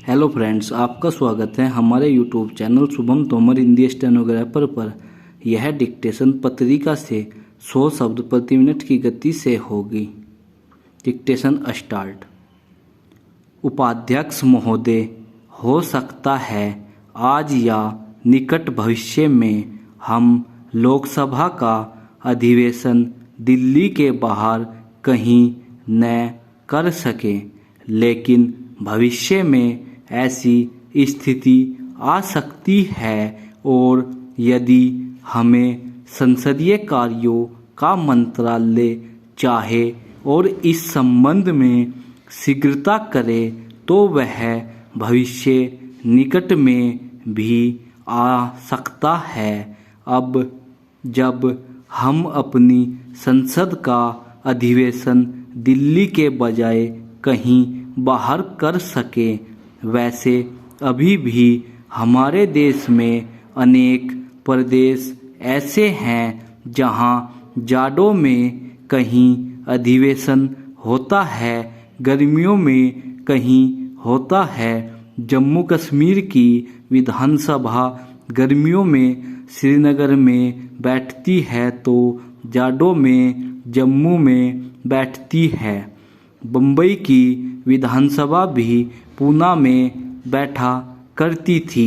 Hello friends, आपका स्वागत है हमारे YouTube channel Shubham Tomar Hindi stenographer पर। यह डिक्टेशन पत्रिका से 100 शब्द प्रति मिनट की गति से होगी। Dictation start. उपाध्यक्ष महोदय, हो सकता है आज या निकट भविष्य में हम लोकसभा का अधिवेशन दिल्ली के बाहर कहीं न कर सकें, लेकिन भविष्य में ऐसी स्थिति आ सकती है और यदि हमें संसदीय कार्यों का मंत्रालय चाहे और इस संबंध में शीघ्रता करे तो वह भविष्य निकट में भी आ सकता है। अब जब हम अपनी संसद का अधिवेशन दिल्ली के बजाय कहीं बाहर कर सके, वैसे अभी भी हमारे देश में अनेक प्रदेश ऐसे हैं जहां जाड़ों में कहीं अधिवेशन होता है, गर्मियों में कहीं होता है। जम्मू कश्मीर की विधानसभा गर्मियों में श्रीनगर में बैठती है तो जाड़ों में जम्मू में बैठती है। बम्बई की विधानसभा भी पूना में बैठा करती थी।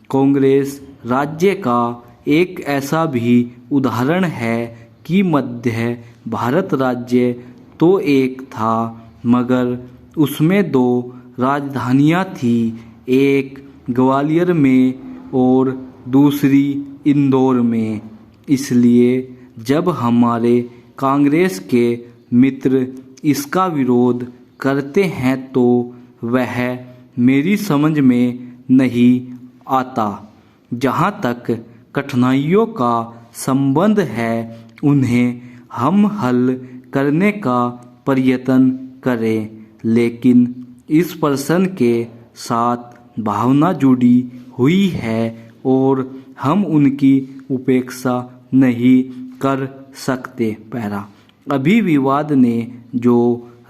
कांग्रेस राज्य का एक ऐसा भी उदाहरण है कि मध्य भारत राज्य तो एक था, मगर उसमें 2 राजधानियां थी, एक ग्वालियर में और दूसरी इंदौर में। इसलिए जब हमारे कांग्रेस के मित्र इसका विरोध करते हैं तो वह मेरी समझ में नहीं आता। जहाँ तक कठिनाइयों का संबंध है, उन्हें हम हल करने का प्रयत्न करें, लेकिन इस प्रश्न के साथ भावना जुड़ी हुई है और हम उनकी उपेक्षा नहीं कर सकते। पैरा अभी विवाद ने जो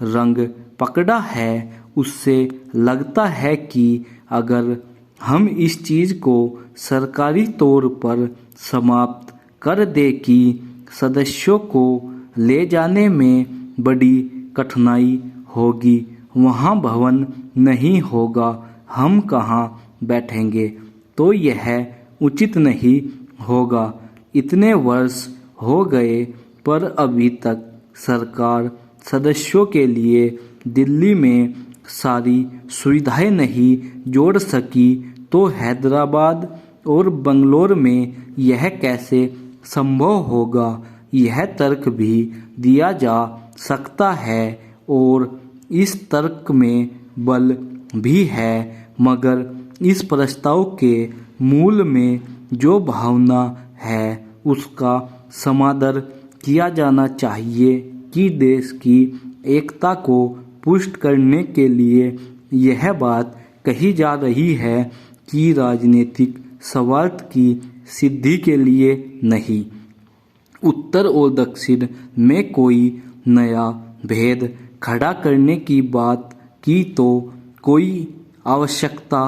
रंग पकड़ा है उससे लगता है कि अगर हम इस चीज़ को सरकारी तौर पर समाप्त कर दें कि सदस्यों को ले जाने में बड़ी कठिनाई होगी, वहाँ भवन नहीं होगा, हम कहाँ बैठेंगे, तो यह उचित नहीं होगा। इतने वर्ष हो गए पर अभी तक सरकार सदस्यों के लिए दिल्ली में सारी सुविधाएं नहीं जोड़ सकी, तो हैदराबाद और बंगलोर में यह कैसे संभव होगा, यह तर्क भी दिया जा सकता है और इस तर्क में बल भी है, मगर इस प्रस्ताव के मूल में जो भावना है उसका समादर किया जाना चाहिए कि देश की एकता को पुष्ट करने के लिए यह बात कही जा रही है कि राजनीतिक स्वार्थ की सिद्धि के लिए नहीं, उत्तर और दक्षिण में कोई नया भेद खड़ा करने की बात की तो कोई आवश्यकता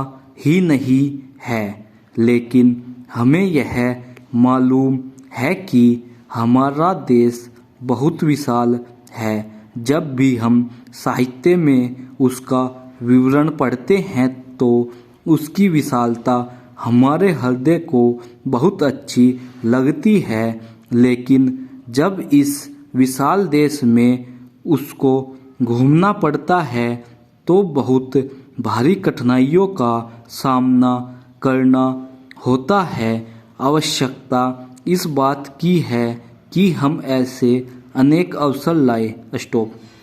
ही नहीं है। लेकिन हमें यह मालूम है कि हमारा देश बहुत विशाल है। जब भी हम साहित्य में उसका विवरण पढ़ते हैं तो उसकी विशालता हमारे हृदय को बहुत अच्छी लगती है, लेकिन जब इस विशाल देश में उसको घूमना पड़ता है तो बहुत भारी कठिनाइयों का सामना करना होता है। आवश्यकता इस बात की है कि हम ऐसे अनेक अवसर लाए। स्टॉप।